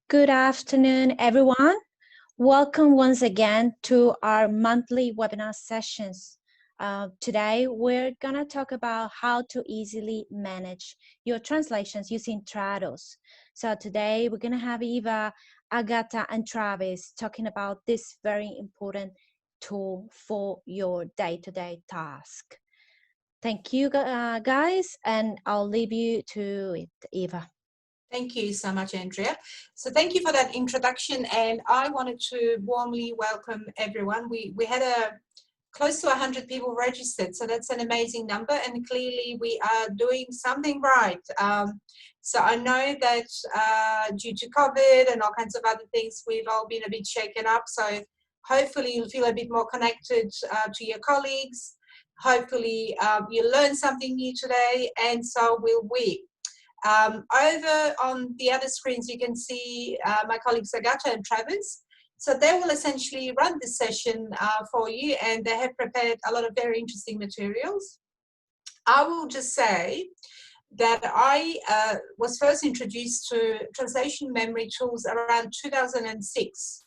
Good afternoon, everyone. Welcome once again to our monthly webinar sessions. Today, we're going to talk about how to easily manage your translations using Trados. So today, we're going to have Eva, Agatha, and Travis talking about this very important tool for your day-to-day task. Thank you, guys, and I'll leave you to it, Eva. Thank you so much, Andrea. So thank you for that introduction, and I wanted to warmly welcome everyone. We had close to 100 people registered, so that's an amazing number, and clearly we are doing something right. So I know that due to COVID and all kinds of other things, we've all been a bit shaken up, so hopefully you'll feel a bit more connected to your colleagues. Hopefully you learned something new today, and so will we. Over on the other screens, you can see my colleagues Agatha and Travis. So they will essentially run this session for you, and they have prepared a lot of very interesting materials. I will just say that I was first introduced to translation memory tools around 2006.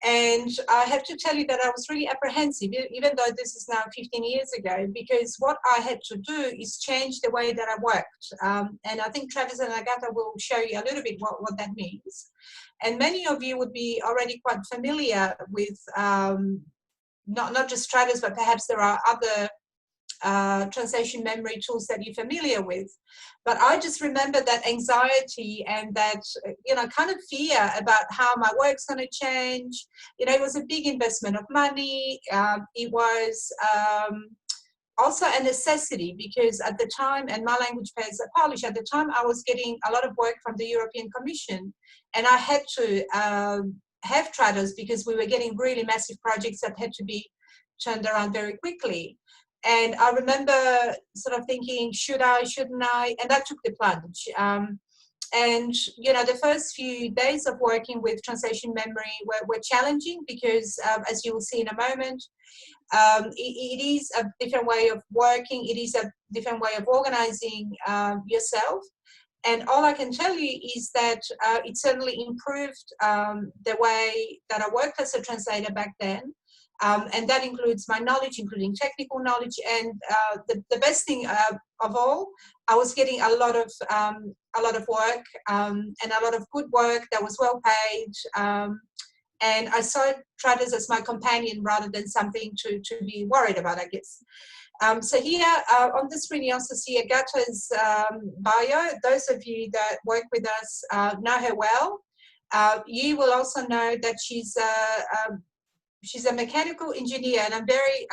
And I have to tell you that I was really apprehensive, even though this is now 15 years ago, because what I had to do is change the way that I worked. And I think Travis and Agatha will show you a little bit what that means. And many of you would be already quite familiar with not just Trados, but perhaps there are other translation memory tools that you're familiar with. But I just remember that anxiety and that, kind of fear about how my work's going to change. It was a big investment of money. It was also a necessity because at the time, and my language pairs are Polish, at the time I was getting a lot of work from the European Commission, and I had to have Trados because we were getting really massive projects that had to be turned around very quickly. And I remember sort of thinking, should I, shouldn't I? And I took the plunge. And, the first few days of working with translation memory were challenging because, as you will see in a moment, it is a different way of working. It is a different way of organizing yourself. And all I can tell you is that it certainly improved the way that I worked as a translator back then. And that includes my knowledge, including technical knowledge. And the best thing of all, I was getting a lot of work and a lot of good work that was well paid. And I saw Trados as my companion rather than something to be worried about, I guess. So here on the screen, you also see Agatha's bio. Those of you that work with us know her well. You will also know that she's a mechanical engineer, and I'm very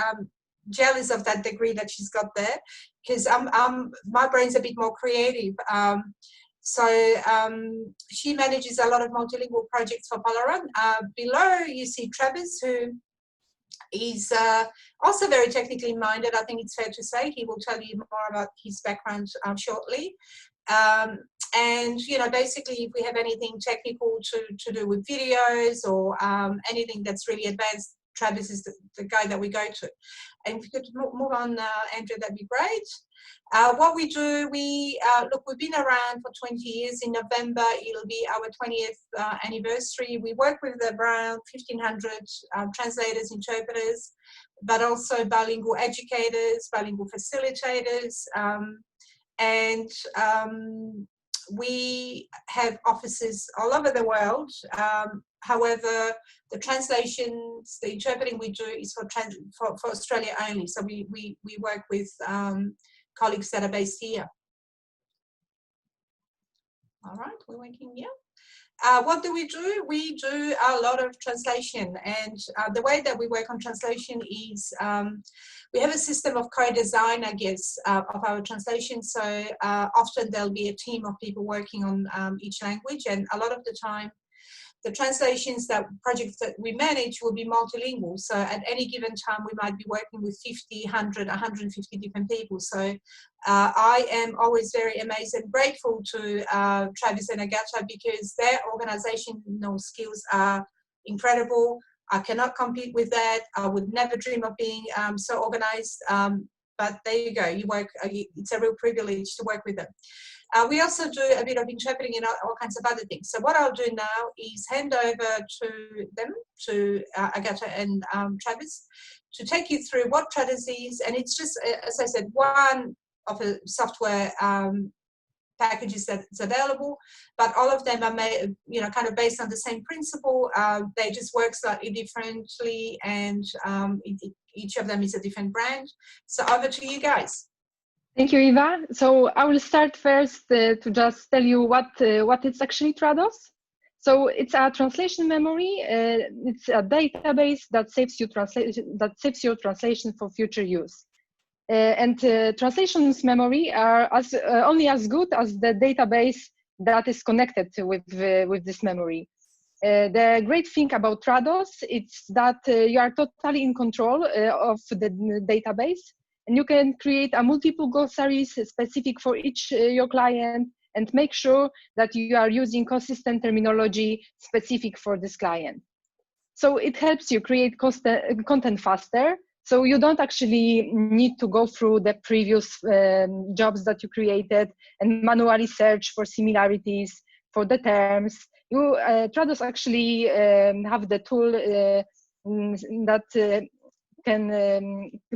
jealous of that degree that she's got there because my brain's a bit more creative. So she manages a lot of multilingual projects for Polaron. Below you see Travis, who is also very technically minded. I think it's fair to say. He will tell you more about his background shortly. And basically if we have anything technical to do with videos or anything that's really advanced, Travis is the guy that we go to. And if you could move on, Andrea, that'd be great. What we do, we've been around for 20 years. In November, it'll be our 20th anniversary. We work with around 1,500 translators, interpreters, but also bilingual educators, bilingual facilitators, and we have offices all over the world. However, the translations, the interpreting we do is for Australia only. So we work with colleagues that are based here. All right, we're working here. What do? We do a lot of translation, and the way that we work on translation is we have a system of co-design, I guess, of our translation. So often there'll be a team of people working on each language, and a lot of the time the translations projects that we manage will be multilingual. So at any given time, we might be working with 50, 100, 150 different people. So I am always very amazed and grateful to Travis and Agatha because their organizational skills are incredible. I cannot compete with that. I would never dream of being so organized. but there you go. It's a real privilege to work with them. We also do a bit of interpreting and all kinds of other things. So what I'll do now is hand over to them, to Agatha and Travis, to take you through what Trados is. And it's just, as I said, one of the software packages that's available, but all of them are made, kind of based on the same principle. They just work slightly differently, and each of them is a different brand. So over to you guys. Thank you, Eva. So I will start first to just tell you what is actually Trados. So it's a translation memory. It's a database that saves your translation for future use. And translations memory are only as good as the database that is connected with this memory. The great thing about Trados is that you are totally in control of the database, and you can create a multiple glossaries specific for each your client, and make sure that you are using consistent terminology specific for this client. So it helps you create content faster. So you don't actually need to go through the previous jobs that you created and manually search for similarities, for the terms. Trados actually have the tool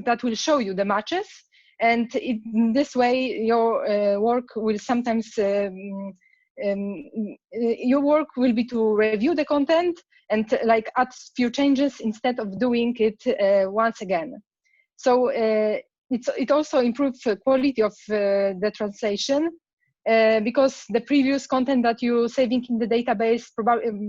that will show you the matches, and in this way your work will sometimes your work will be to review the content and add few changes instead of doing it once again. So it also improves the quality of the translation, because the previous content that you're saving in the database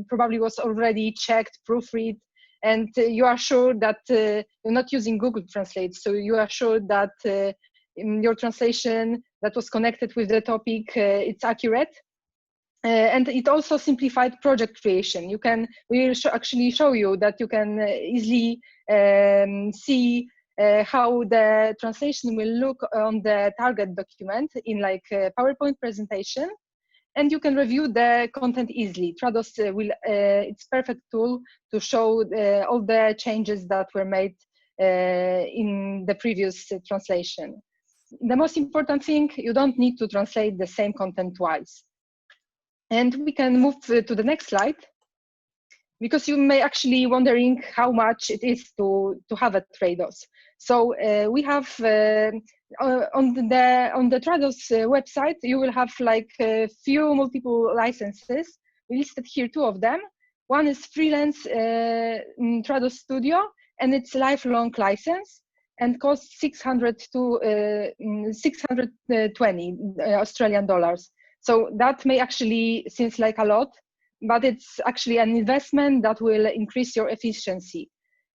probably was already checked, proofread, and you are sure that you're not using Google Translate. So you are sure that your translation that was connected with the topic, it's accurate. And it also simplified project creation. We will actually show you that you can easily see how the translation will look on the target document in a PowerPoint presentation, and you can review the content easily. Trados it's perfect tool to show all the changes that were made in the previous translation. The most important thing, you don't need to translate the same content twice. And we can move to the next slide, because you may actually wondering how much it is to have a Trados. So we have on the Trados website, you will have a few multiple licenses. We listed here 2 of them. One is freelance Trados Studio, and it's a lifelong license and costs 620 Australian dollars. So that may actually seem like a lot, but it's actually an investment that will increase your efficiency.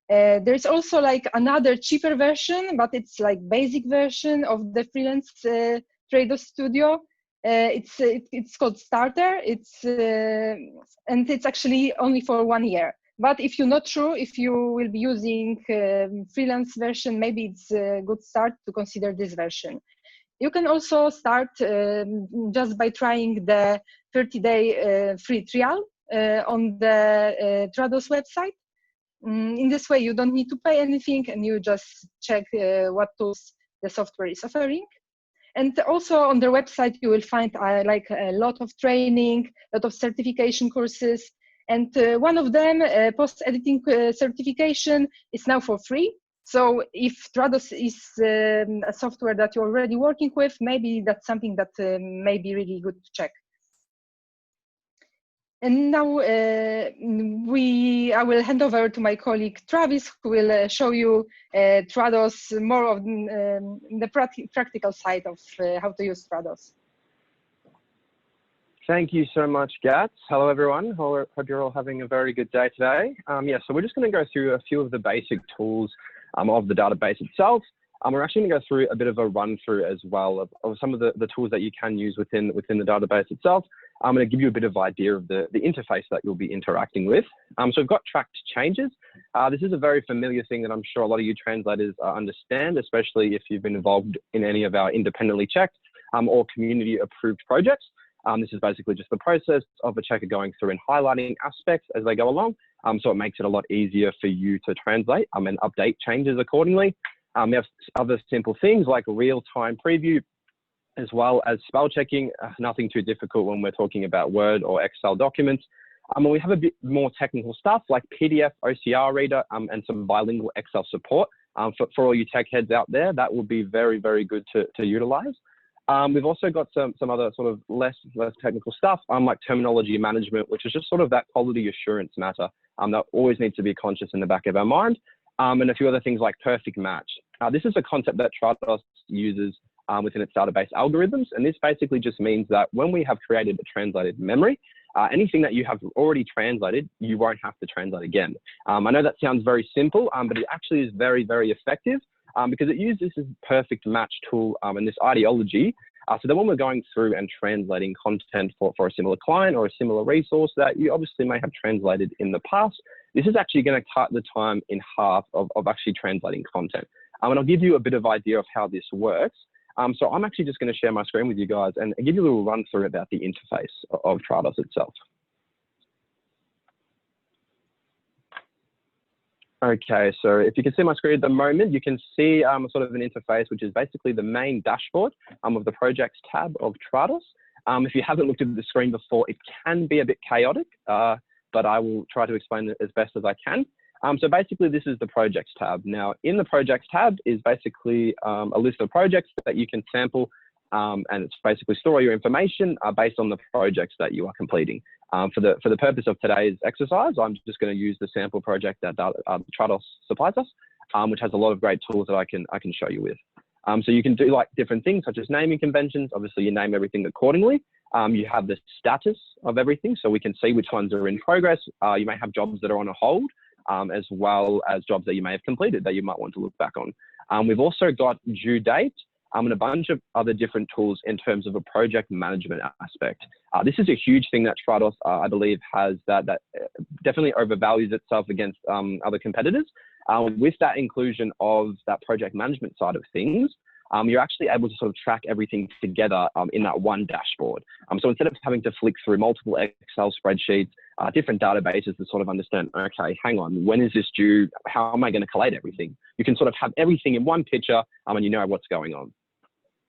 There's also another cheaper version, but it's basic version of the freelance Trados Studio. It's called Starter. And it's actually only for 1 year. But if you're not sure if you will be using freelance version, maybe it's a good start to consider this version. You can also start just by trying the 30-day free trial on the Trados website. In this way, you don't need to pay anything, and you just check what tools the software is offering. And also on their website, you will find a lot of training, a lot of certification courses. And one of them, post-editing certification, is now for free. So if Trados is a software that you're already working with, maybe that's something that may be really good to check. And now I will hand over to my colleague Travis, who will show you Trados, more of the practical side of how to use Trados. Thank you so much, Gats. Hello, everyone. Hope you're all having a very good day today. Yeah, so we're just going to go through a few of the basic tools of the database itself. We're actually going to go through a bit of a run through as well of some of the tools that you can use within the database itself. I'm going to give you a bit of idea of the interface that you'll be interacting with. So we've got tracked changes. This is a very familiar thing that I'm sure a lot of you translators understand, especially if you've been involved in any of our independently checked or community approved projects. This is basically just the process of a checker going through and highlighting aspects as they go along. So it makes it a lot easier for you to translate and update changes accordingly. We have other simple things like real-time preview, as well as spell checking. Nothing too difficult when we're talking about Word or Excel documents. We have a bit more technical stuff like PDF, OCR reader, and some bilingual Excel support. For all you tech heads out there, that will be very, very good to utilize. We've also got some other sort of less technical stuff, like terminology management, which is just sort of that quality assurance matter that always needs to be conscious in the back of our mind, and a few other things like perfect match. This is a concept that Trados uses within its database algorithms, and this basically just means that when we have created a translated memory, anything that you have already translated, you won't have to translate again. I know that sounds very simple, but it actually is very, very effective because it uses this perfect match tool and this ideology. So that when we're going through and translating content for a similar client or a similar resource that you obviously may have translated in the past, this is actually going to cut the time in half of actually translating content. And I'll give you a bit of idea of how this works. So I'm actually just going to share my screen with you guys and give you a little run through about the interface of Trados itself. Okay, so if you can see my screen at the moment, you can see sort of an interface, which is basically the main dashboard of the projects tab of Trados. If you haven't looked at the screen before, it can be a bit chaotic, but I will try to explain it as best as I can. So basically, this is the projects tab. Now, in the projects tab is basically a list of projects that you can sample, and it's basically store your information based on the projects that you are completing. For the purpose of today's exercise, I'm just going to use the sample project that Trados supplies us, which has a lot of great tools that I can show you with. So you can do like different things such as naming conventions. Obviously, you name everything accordingly. You have the status of everything, so we can see which ones are in progress. You may have jobs that are on a hold, as well as jobs that you may have completed that you might want to look back on. We've also got due date and a bunch of other different tools in terms of a project management aspect. This is a huge thing that Trados, I believe, has that definitely overvalues itself against other competitors. With that inclusion of that project management side of things, you're actually able to sort of track everything together in that one dashboard. So instead of having to flick through multiple Excel spreadsheets, different databases to sort of understand, okay, hang on, when is this due? How am I going to collate everything? You can sort of have everything in one picture and you know what's going on.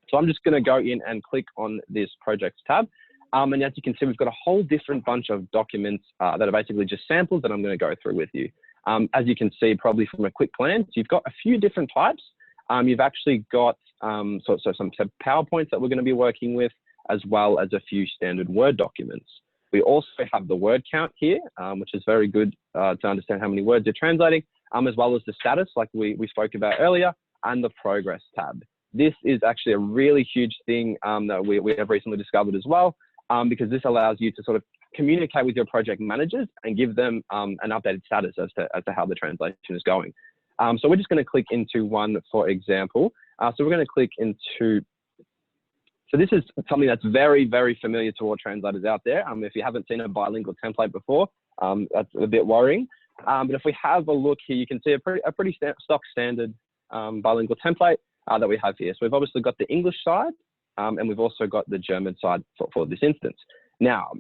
So I'm just going to go in and click on this projects tab. And as you can see, we've got a whole different bunch of documents that are basically just samples that I'm going to go through with you. As you can see, probably from a quick glance, you've got a few different types. You've actually got some PowerPoints that we're going to be working with, as well as a few standard Word documents. We also have the word count here, which is very good to understand how many words you're translating, as well as the status, like we spoke about earlier, and the progress tab. This is actually a really huge thing that we have recently discovered as well, because this allows you to sort of communicate with your project managers and give them an updated status as to how the translation is going. So we're just going to click into one, for example. So we're going to click into, so this is something that's very, very familiar to all translators out there. If you haven't seen a bilingual template before, that's a bit worrying. But if we have a look here, you can see a pretty stock standard bilingual template that we have here. So we've obviously got the English side, and we've also got the German side for this instance. Now,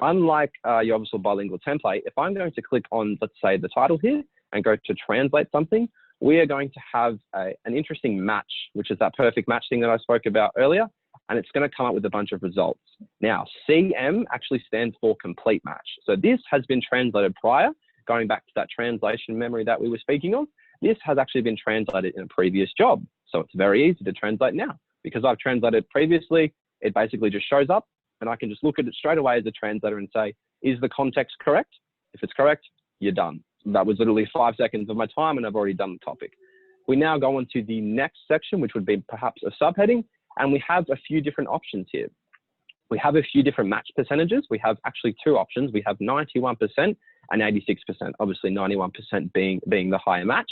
unlike your obviously bilingual template, if I'm going to click on, let's say, the title here and go to translate something, we are going to have an interesting match, which is that perfect match thing that I spoke about earlier, and it's going to come up with a bunch of results. Now, CM actually stands for complete match. So this has been translated prior, going back to that translation memory that we were speaking of. This has actually been translated in a previous job. So it's very easy to translate now. Because I've translated previously, it basically just shows up and I can just look at it straight away as a translator and say, is the context correct? If it's correct, you're done. That was literally 5 seconds of my time and I've already done the topic. We now go on to the next section, which would be perhaps a subheading, and we have a few different options here. We have a few different match percentages. We have actually two options. We have 91% and 86%, obviously 91% being the higher match.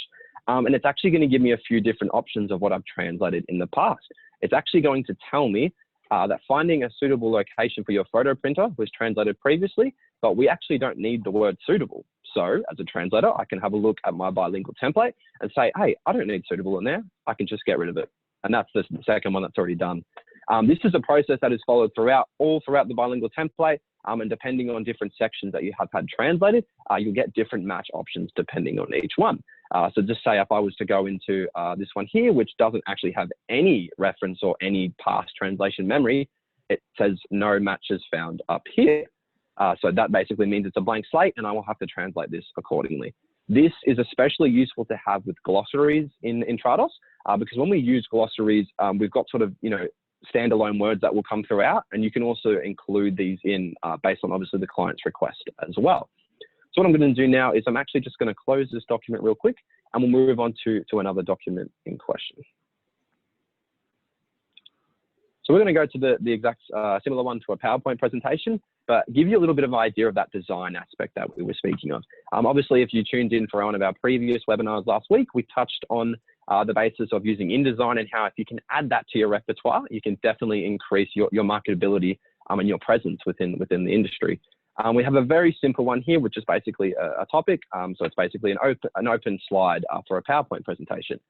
And it's actually going to give me a few different options of what I've translated in the past. It's actually going to tell me that finding a suitable location for your photo printer was translated previously, but we actually don't need the word suitable. So as a translator, I can have a look at my bilingual template and say, hey, I don't need suitable in there. I can just get rid of it. And that's the second one that's already done. This is a process that is followed throughout the bilingual template. And depending on different sections that you have had translated, you'll get different match options depending on each one. So just say if I was to go into this one here, which doesn't actually have any reference or any past translation memory, it says no matches found up here. So that basically means it's a blank slate, and I will have to translate this accordingly. This is especially useful to have with glossaries in Trados, because when we use glossaries, we've got sort of, standalone words that will come throughout, and you can also include these in based on obviously the client's request as well. So what I'm going to do now is I'm actually just going to close this document real quick, and we'll move on to another document in question. So we're going to go to the exact similar one to a PowerPoint presentation, but give you a little bit of an idea of that design aspect that we were speaking of. Obviously, if you tuned in for one of our previous webinars last week, we touched on the basis of using InDesign and how if you can add that to your repertoire, you can definitely increase your marketability and your presence within the industry. We have a very simple one here, which is basically a topic. So it's basically an open slide for a PowerPoint presentation.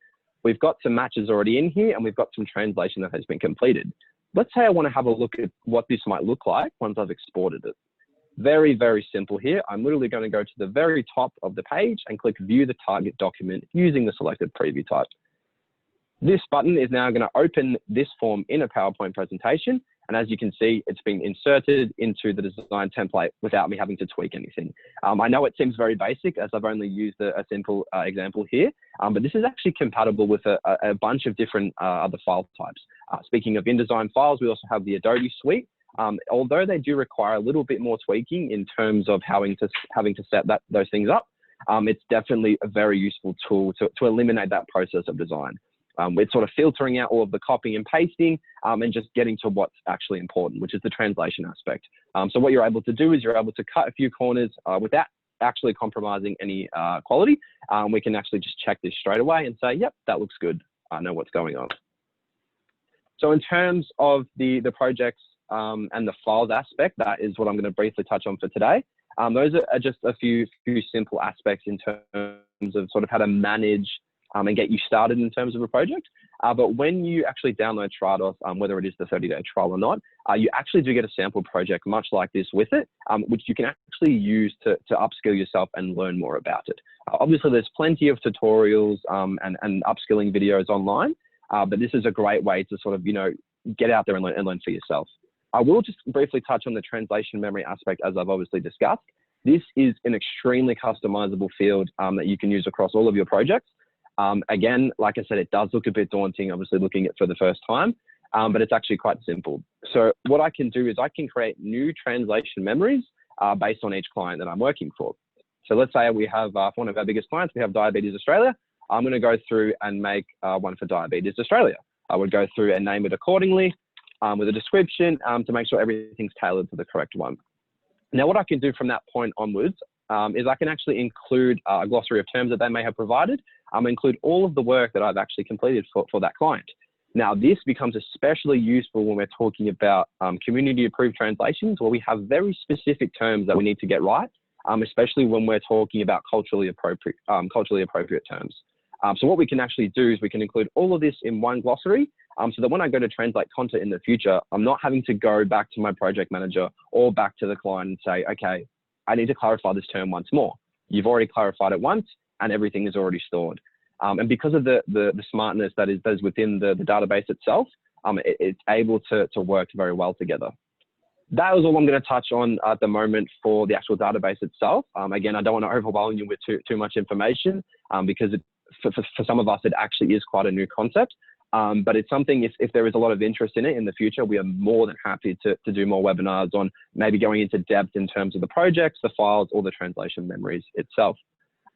We've got some matches already in here, and we've got some translation that has been completed. Let's say I want to have a look at what this might look like once I've exported it. Very, very simple here. I'm literally going to go to the very top of the page and click View the Target Document using the selected preview type. This button is now going to open this form in a PowerPoint presentation. And as you can see, it's been inserted into the design template without me having to tweak anything. I know it seems very basic as I've only used a simple example here, but this is actually compatible with a bunch of different other file types. Speaking of InDesign files, we also have the Adobe suite. Although they do require a little bit more tweaking in terms of having to set those things up, it's definitely a very useful tool to eliminate that process of design. It's sort of filtering out all of the copying and pasting and just getting to what's actually important, which is the translation aspect. So what you're able to do is you're able to cut a few corners without actually compromising any quality. We can actually just check this straight away and say, yep, that looks good. I know what's going on. So in terms of the projects and the files aspect, that is what I'm going to briefly touch on for today. Those are just a few simple aspects in terms of sort of how to manage and get you started in terms of a project. But when you actually download Trados, whether it is the 30-day trial or not, you actually do get a sample project much like this with it, which you can actually use to upskill yourself and learn more about it. Obviously, there's plenty of tutorials and upskilling videos online, but this is a great way to sort of, get out there and learn for yourself. I will just briefly touch on the translation memory aspect, as I've obviously discussed. This is an extremely customizable field that you can use across all of your projects. Again, like I said, it does look a bit daunting, obviously looking at it for the first time, but it's actually quite simple. So what I can do is I can create new translation memories based on each client that I'm working for. So let's say we have one of our biggest clients, we have Diabetes Australia. I'm going to go through and make one for Diabetes Australia. I would go through and name it accordingly with a description to make sure everything's tailored to the correct one. Now, what I can do from that point onwards is I can actually include a glossary of terms that they may have provided, include all of the work that I've actually completed for that client. Now, this becomes especially useful when we're talking about community-approved translations, where we have very specific terms that we need to get right, especially when we're talking about culturally appropriate terms. So what we can actually do is we can include all of this in one glossary, so that when I go to translate content in the future, I'm not having to go back to my project manager or back to the client and say, okay, I need to clarify this term once more. You've already clarified it once and everything is already stored. And because of the smartness that is within the database itself, it's able to work very well together. That was all I'm going to touch on at the moment for the actual database itself. Again, I don't want to overwhelm you with too much information because for some of us, it actually is quite a new concept. But it's something, if there is a lot of interest in it in the future, we are more than happy to do more webinars on maybe going into depth in terms of the projects, the files, or the translation memories itself.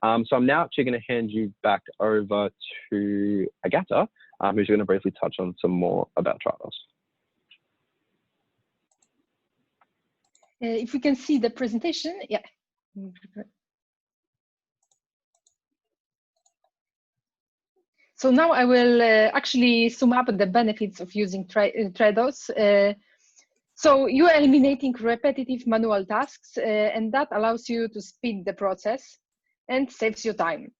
So I'm now actually going to hand you back over to Agata, who's going to briefly touch on some more about Trados. If we can see the presentation, yeah. So now I will actually sum up the benefits of using Trados. So you are eliminating repetitive manual tasks, and that allows you to speed the process and saves you time,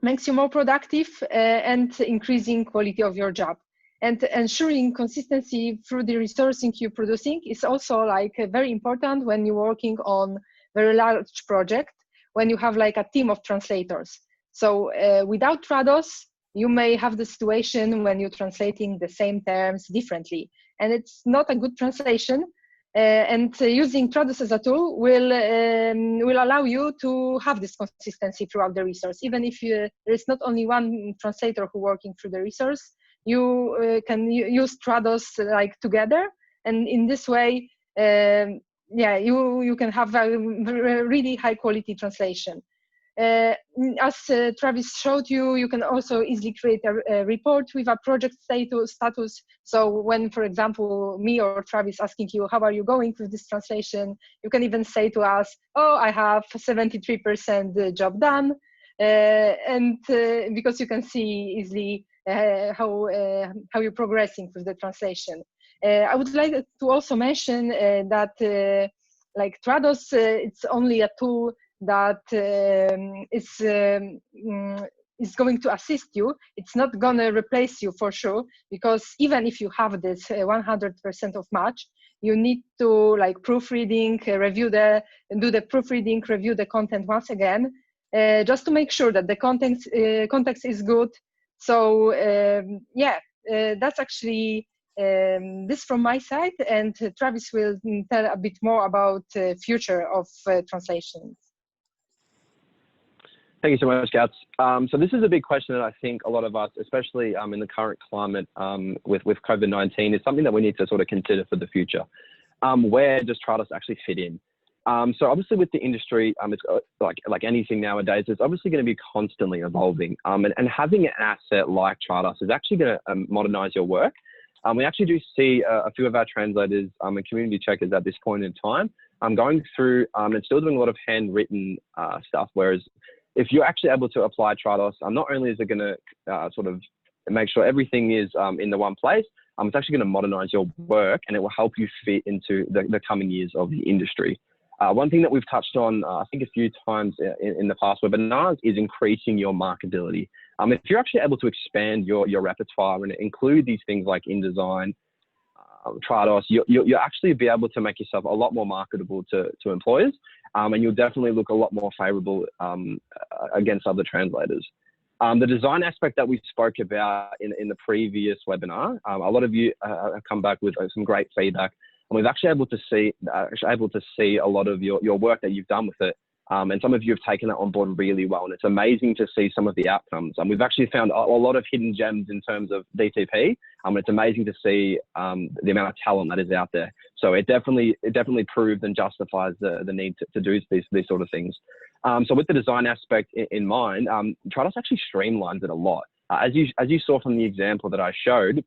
makes you more productive and increasing quality of your job. And ensuring consistency through the resourcing you're producing is also like very important when you're working on very large project, when you have like a team of translators. So without Trados, you may have the situation when you're translating the same terms differently, and it's not a good translation. And using Trados as a tool will allow you to have this consistency throughout the resource. Even if there is not only one translator who working through the resource, you can use Trados like together, and in this way, yeah, you can have a really high quality translation. As Travis showed you, you can also easily create a report with a project status. So when, for example, me or Travis asking you, how are you going with this translation? You can even say to us, oh, I have 73% job done. And because you can see easily how you're progressing with the translation. I would like to also mention that like Trados, it's only a tool that is going to assist you. It's not going to replace you for sure, because even if you have this 100% of match, you need to like proofreading, do the proofreading, review the content once again, just to make sure that the context is good. So yeah, that's actually this from my side, and Travis will tell a bit more about future of translations. Thank you so much, Gats. So this is a big question that I think a lot of us, especially in the current climate with COVID-19, is something that we need to sort of consider for the future. Where does Trados actually fit in? So obviously with the industry, it's like anything nowadays, it's obviously going to be constantly evolving. And having an asset like Trados is actually going to modernize your work. We actually do see a few of our translators and community checkers at this point in time going through and still doing a lot of handwritten stuff, whereas if you're actually able to apply Trados, not only is it going to sort of make sure everything is in the one place, it's actually going to modernize your work, and it will help you fit into the coming years of the industry. One thing that we've touched on, I think a few times in the past webinars, is increasing your marketability. If you're actually able to expand your repertoire and include these things like InDesign, Trados, you'll actually be able to make yourself a lot more marketable to employers, and you'll definitely look a lot more favorable against other translators. The design aspect that we spoke about in the previous webinar, a lot of you have come back with some great feedback, and we've actually able to see a lot of your work that you've done with it. And some of you have taken that on board really well, and it's amazing to see some of the outcomes. We've actually found a lot of hidden gems in terms of DTP. It's amazing to see the amount of talent that is out there. So it definitely proves and justifies the need to do these sort of things. So with the design aspect in mind, Trados actually streamlines it a lot. As you saw from the example that I showed,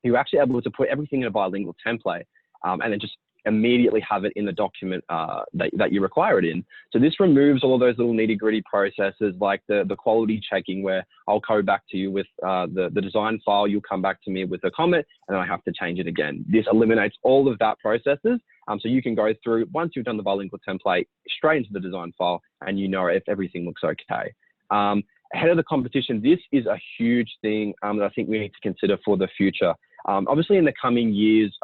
you're actually able to put everything in a bilingual template and then just immediately have it in the document that you require it in. So this removes all of those little nitty-gritty processes like the quality checking, where I'll go back to you with the design file, you'll come back to me with a comment, and then I have to change it again. This eliminates all of that processes, so you can go through, once you've done the bilingual template, straight into the design file, and you know if everything looks okay. Ahead of the competition, this is a huge thing that I think we need to consider for the future. Obviously, in the coming years,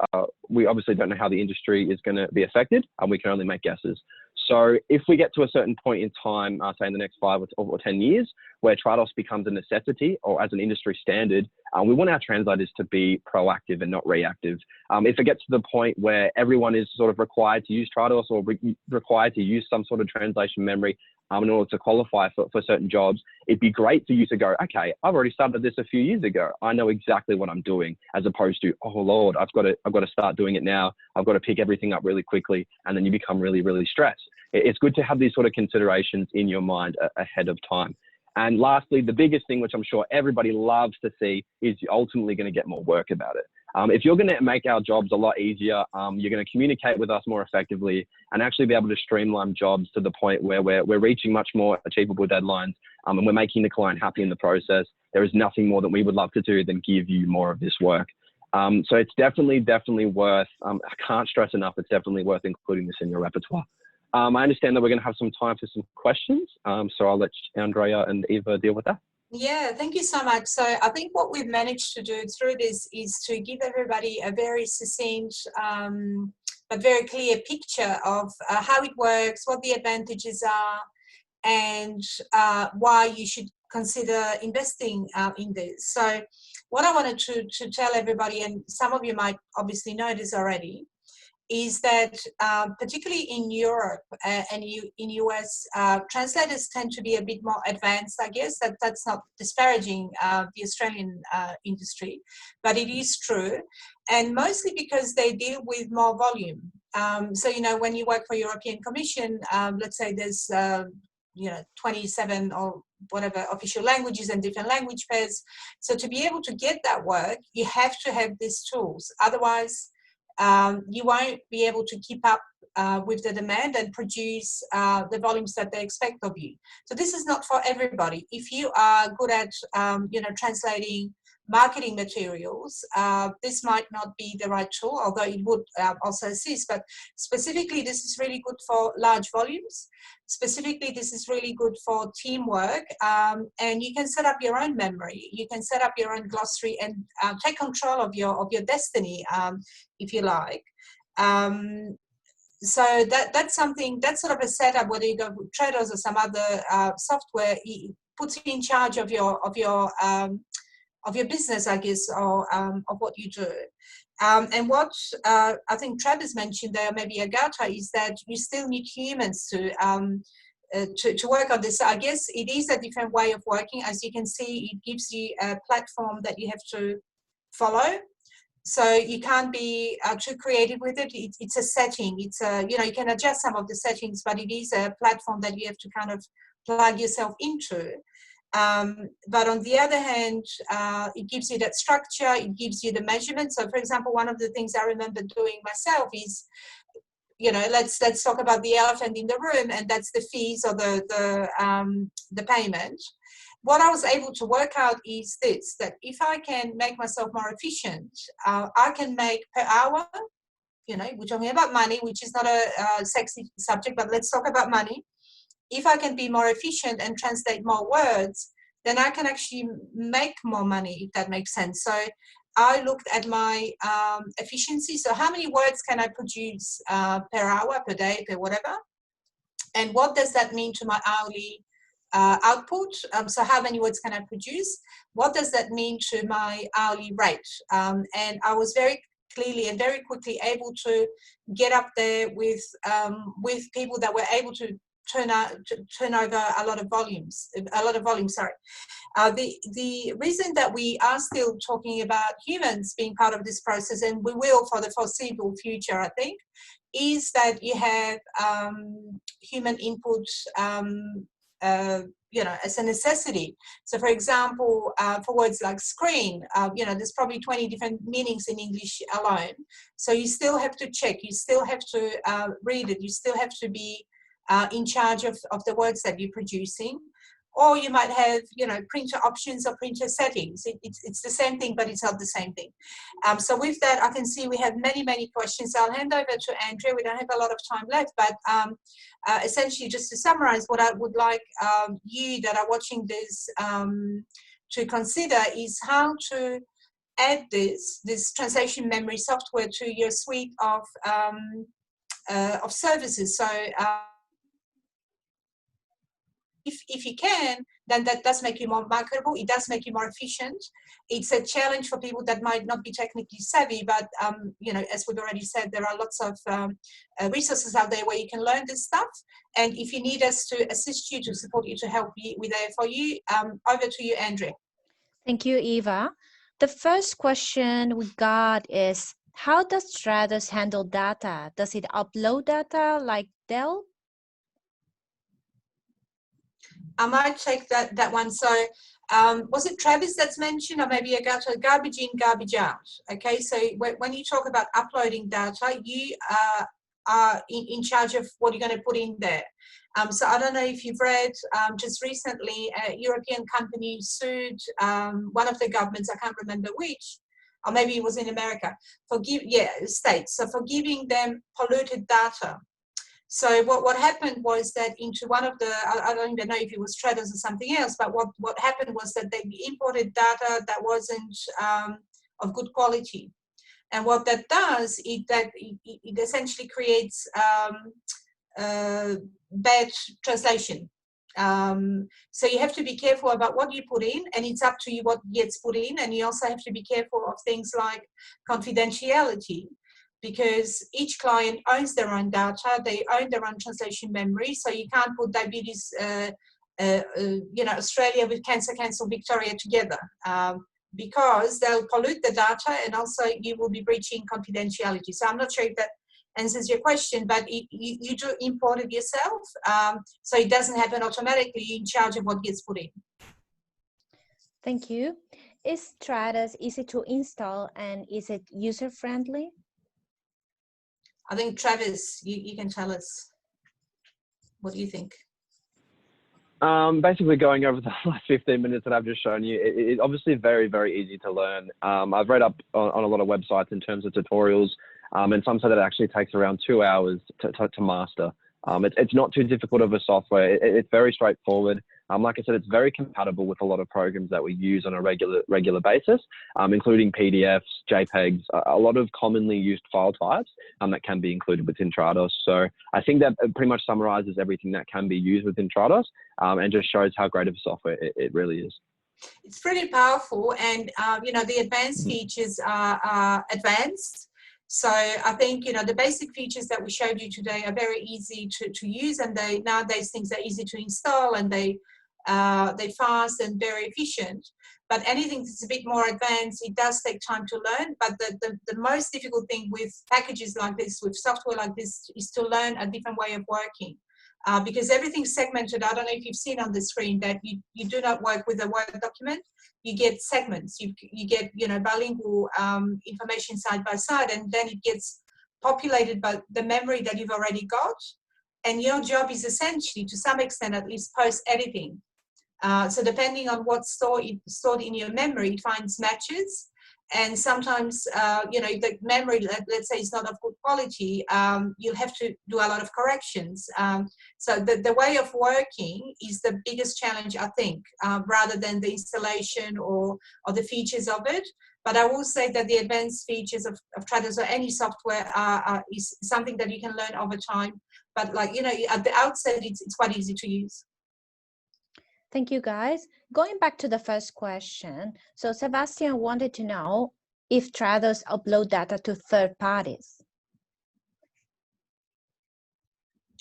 we obviously don't know how the industry is going to be affected, and we can only make guesses. So if we get to a certain point in time, say in the next 5 or 10 years, where Trados becomes a necessity or as an industry standard, we want our translators to be proactive and not reactive. If it gets to the point where everyone is sort of required to use Trados or required to use some sort of translation memory in order to qualify for certain jobs, it'd be great for you to go, okay, I've already started this a few years ago. I know exactly what I'm doing, as opposed to, oh Lord, I've got to start doing it now. I've got to pick everything up really quickly, and then you become really, really stressed. It's good to have these sort of considerations in your mind ahead of time. And lastly, the biggest thing, which I'm sure everybody loves to see, is you're ultimately going to get more work about it. If you're going to make our jobs a lot easier, you're going to communicate with us more effectively and actually be able to streamline jobs to the point where we're reaching much more achievable deadlines, and we're making the client happy in the process. There is nothing more that we would love to do than give you more of this work. So it's definitely worth, I can't stress enough, it's definitely worth including this in your repertoire. I understand that we're going to have some time for some questions, so I'll let Andrea and Eva deal with that. Yeah, thank you so much. So I think what we've managed to do through this is to give everybody a very succinct but very clear picture of how it works, what the advantages are, and why you should consider investing in this. So what I wanted to tell everybody, and some of you might obviously know this already, is that particularly in Europe and in US, translators tend to be a bit more advanced, I guess. That's not disparaging the Australian industry, but it is true. And mostly because they deal with more volume. So, you know, when you work for European Commission, let's say there's, 27 or whatever official languages and different language pairs. So to be able to get that work, you have to have these tools. Otherwise, you won't be able to keep up with the demand and produce the volumes that they expect of you. So this is not for everybody. If you are good at, translating marketing materials, this might not be the right tool, although it would also assist. But specifically, this is really good for large volumes. Specifically, this is really good for teamwork, and you can set up your own memory. You can set up your own glossary and take control of your destiny, if you like. So that's something, that's sort of a setup, whether you go with Trados or some other software, it puts you in charge of your business, I guess, or of what you do. And what I think Travis mentioned there, maybe Agata, is that you still need humans to work on this. So I guess it is a different way of working. As you can see, it gives you a platform that you have to follow. So you can't be too creative with it. It's a setting. It's you can adjust some of the settings, but it is a platform that you have to kind of plug yourself into. But on the other hand, it gives you that structure, it gives you the measurement. So for example, one of the things I remember doing myself is, let's talk about the elephant in the room, and that's the fees or the payment. What I was able to work out is this, that if I can make myself more efficient, I can make per hour, we're talking about money, which is not a sexy subject, but let's talk about money. If I can be more efficient and translate more words, then I can actually make more money, if that makes sense. So I looked at my efficiency. So how many words can I produce per hour, per day, per whatever? And what does that mean to my hourly output? So how many words can I produce? What does that mean to my hourly rate? And I was very clearly and very quickly able to get up there with people that were able to turn over a lot of volume. Sorry. The reason that we are still talking about humans being part of this process, and we will for the foreseeable future, I think, is that you have human input, as a necessity. So for example, for words like screen, there's probably 20 different meanings in English alone. So you still have to check, you still have to read it, you still have to be in charge of the words that you're producing. Or you might have, printer options or printer settings. It's the same thing, but it's not the same thing. So with that, I can see we have many, many questions. I'll hand over to Andrea. We don't have a lot of time left, but essentially just to summarize, what I would like you that are watching this to consider is how to add this translation memory software to your suite of services. So if you can, then that does make you more marketable. It does make you more efficient. It's a challenge for people that might not be technically savvy, but as we've already said, there are lots of resources out there where you can learn this stuff. And if you need us to assist you, to support you, to help you, we're there for you. Over to you, Andrea. Thank you, Eva. The first question we got is, how does Trados handle data? Does it upload data like Dell? I might take that one. So was it Travis that's mentioned, or maybe Agata, garbage in, garbage out? Okay, so when you talk about uploading data, you are in charge of what you're going to put in there. So I don't know if you've read, just recently, a European company sued one of the governments, I can't remember which, or maybe it was in America, states, so for giving them polluted data. So what happened was that into one of the, I don't even know if it was Trados or something else, but what happened was that they imported data that wasn't of good quality. And what that does is that it essentially creates bad translation. So you have to be careful about what you put in, and it's up to you what gets put in. And you also have to be careful of things like confidentiality, because each client owns their own data, they own their own translation memory. So you can't put diabetes, Australia with cancer Victoria together, because they'll pollute the data, and also you will be breaching confidentiality. So I'm not sure if that answers your question, but you do import it yourself, so it doesn't happen automatically. You're in charge of what gets put in. Thank you. Is Trados easy to install, and is it user-friendly? I think, Travis, you can tell us. What do you think? Basically, going over the last 15 minutes that I've just shown you, it's obviously very, very easy to learn. I've read up on a lot of websites in terms of tutorials, and some say that it actually takes around 2 hours to master. It's not too difficult of a software. It's very straightforward. Like I said, it's very compatible with a lot of programs that we use on a regular basis, including PDFs, JPEGs, a lot of commonly used file types that can be included within Trados. So I think that pretty much summarizes everything that can be used within Trados, and just shows how great of a software it really is. It's pretty powerful, and the advanced features are advanced. So I think, the basic features that we showed you today are very easy to use, and nowadays things are easy to install, and they're fast and very efficient. But anything that's a bit more advanced, it does take time to learn. But the most difficult thing with packages like this, with software like this, is to learn a different way of working. Because everything's segmented. I don't know if you've seen on the screen that you do not work with a Word document. You get segments. You get bilingual information side by side, and then it gets populated by the memory that you've already got. And your job is essentially, to some extent at least, post-editing. So depending on what's stored in your memory, it finds matches. And sometimes, the memory, let's say, is not of good quality, you'll have to do a lot of corrections. So the way of working is the biggest challenge, I think, rather than the installation or the features of it. But I will say that the advanced features of Trados or any software is something that you can learn over time. But at the outset, it's quite easy to use. Thank you, guys. Going back to the first question, so Sebastian wanted to know if Trados upload data to third parties.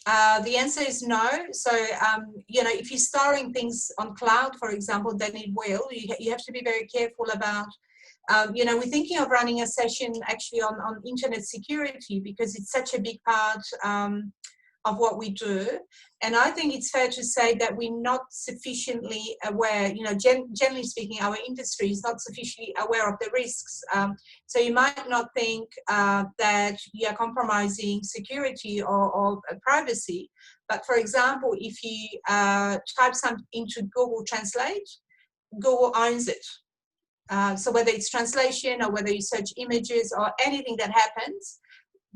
The answer is no. So, if you're storing things on cloud, for example, then it will. You have to be very careful about, we're thinking of running a session actually on internet security, because it's such a big part of what we do. And I think it's fair to say that we're not sufficiently aware, generally speaking, our industry is not sufficiently aware of the risks. So you might not think that you are compromising security or privacy. But for example, if you type something into Google Translate, Google owns it. So whether it's translation or whether you search images or anything that happens,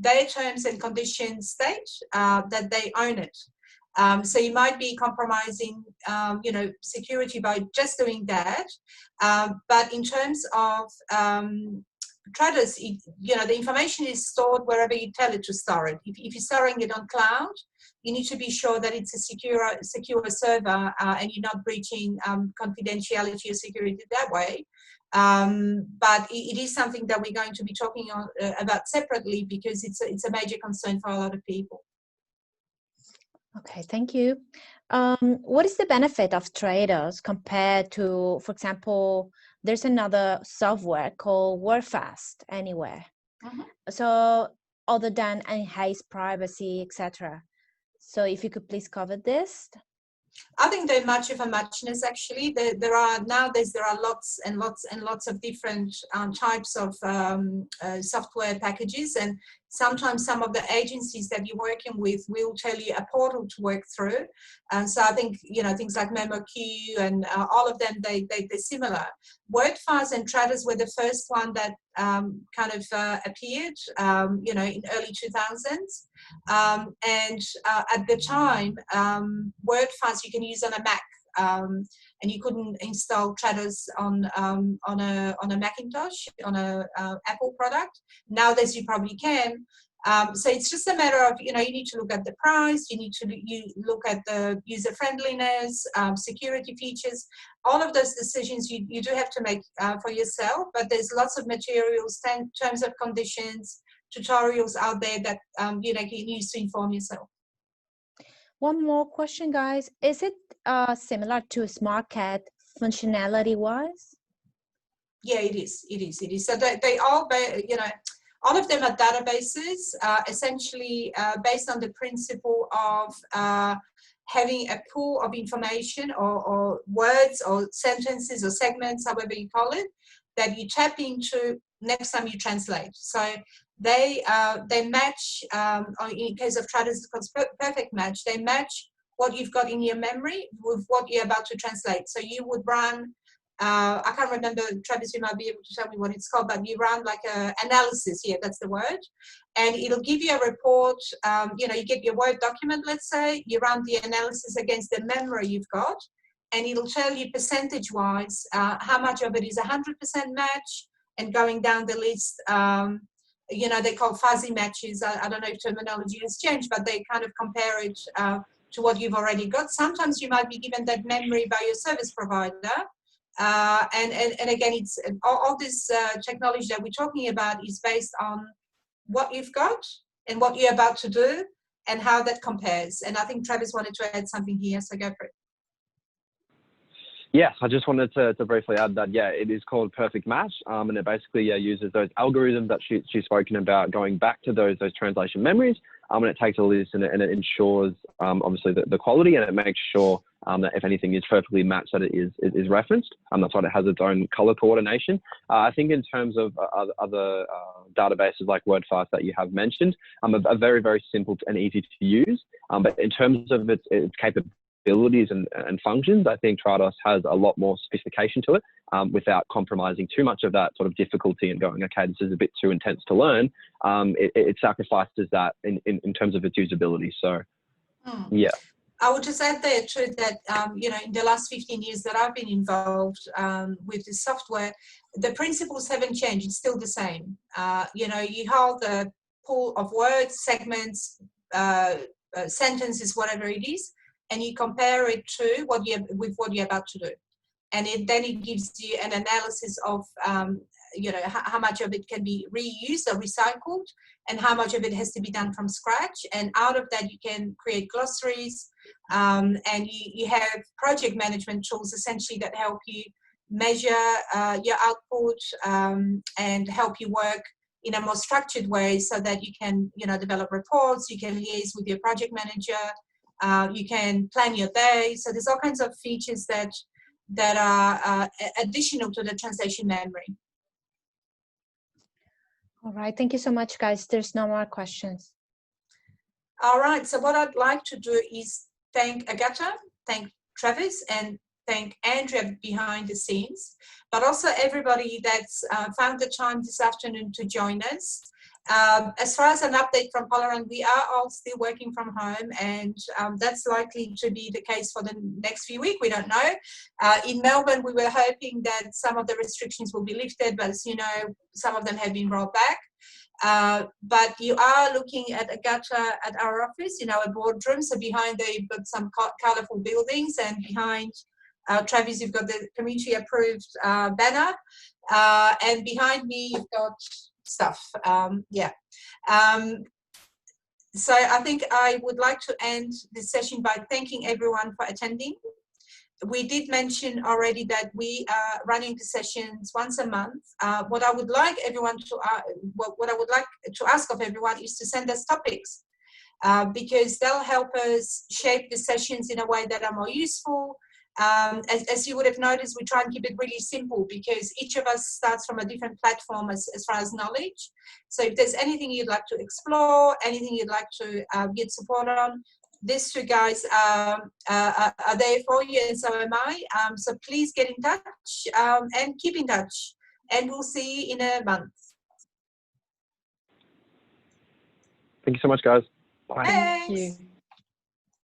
their terms and conditions state that they own it. So you might be compromising, security by just doing that. But in terms of Trados, the information is stored wherever you tell it to store it. If you're storing it on cloud, you need to be sure that it's a secure server, and you're not breaching confidentiality or security that way. But it is something that we're going to be talking about separately, because it's a major concern for a lot of people. Okay, thank you. What is the benefit of Trados compared to, for example, there's another software called WordFast anywhere. So other than enhanced privacy, etc. So if you could please cover this. I think they're much of a muchness, actually. Nowadays there are lots and lots of different types of software packages, and sometimes some of the agencies that you're working with will tell you a portal to work through. And so I think, things like MemoQ and all of them, they're similar. WordFast and Trados were the first one that appeared, in early 2000s. And at the time, WordFast you can use on a Mac, and you couldn't install Trados on a Macintosh, on a Apple product. Nowadays you probably can, So it's just a matter of, you need to look at the price, you look at the user friendliness, security features, all of those decisions you do have to make for yourself, but there's lots of materials, terms of conditions, tutorials out there that you can use to inform yourself. One more question, guys. Is it similar to SmartCAD functionality-wise? Yeah, it is. So they all, all of them are databases, essentially based on the principle of having a pool of information or words or sentences or segments, however you call it, that you tap into next time you translate. So they match, in case of Trados, it's called perfect match. They match what you've got in your memory with what you're about to translate. So you would run, I can't remember, Travis, you might be able to tell me what it's called, but you run like an analysis here, that's the word, and it'll give you a report. You get your Word document, let's say, you run the analysis against the memory you've got, and it'll tell you percentage-wise how much of it is 100% match, and going down the list, they call fuzzy matches. I don't know if terminology has changed, but they kind of compare it to what you've already got. Sometimes you might be given that memory by your service provider. And again, it's all this technology that we're talking about is based on what you've got and what you're about to do and how that compares. And I think Travis wanted to add something here, so go for it. Yes, I just wanted to briefly add that, yeah, it is called Perfect Match, and it basically uses those algorithms that she's spoken about, going back to those translation memories, and it takes a list and it ensures, obviously, the quality, and it makes sure that if anything is perfectly matched, that it is referenced. That's why it has its own color coordination. I think in terms of other databases like WordFast that you have mentioned, are very, very simple and easy to use, but in terms of its capabilities and functions, I think Trados has a lot more sophistication to it, without compromising too much of that sort of difficulty and going, okay, this is a bit too intense to learn. It sacrifices that in terms of its usability. So, yeah. I would just add there too that, in the last 15 years that I've been involved with this software, the principles haven't changed. It's still the same. You hold the pool of words, segments, sentences, whatever it is, and you compare it to what you're about to do. And then it gives you an analysis of, how much of it can be reused or recycled and how much of it has to be done from scratch. And out of that, you can create glossaries, and you have project management tools essentially that help you measure your output, and help you work in a more structured way so that you can, develop reports, you can liaise with your project manager, you can plan your day. So there's all kinds of features that are additional to the translation memory. All right, thank you so much, guys. There's no more questions. All right, so what I'd like to do is thank Agatha, thank Travis, and thank Andrea behind the scenes, but also everybody that's found the time this afternoon to join us. As far as an update from Polaron, we are all still working from home, and that's likely to be the case for the next few weeks. We don't know. In Melbourne, we were hoping that some of the restrictions will be lifted, but as you know, some of them have been rolled back. But you are looking at Agatha at our office in our boardroom. So behind there, you've got some colourful buildings, and behind Travis, you've got the community approved banner, and behind me, you've got stuff. So I think I would like to end this session by thanking everyone for attending. We did mention already that we are running the sessions once a month. What I would like everyone to, what I would like to ask of everyone is to send us topics, because they'll help us shape the sessions in a way that are more useful. As you would have noticed, we try and keep it really simple because each of us starts from a different platform as far as knowledge. So if there's anything you'd like to explore, anything you'd like to get support on, these two guys are there for you, and so am I. So please get in touch and keep in touch, and we'll see you in a month. Thank you so much, guys. Bye. Thanks. Thank you.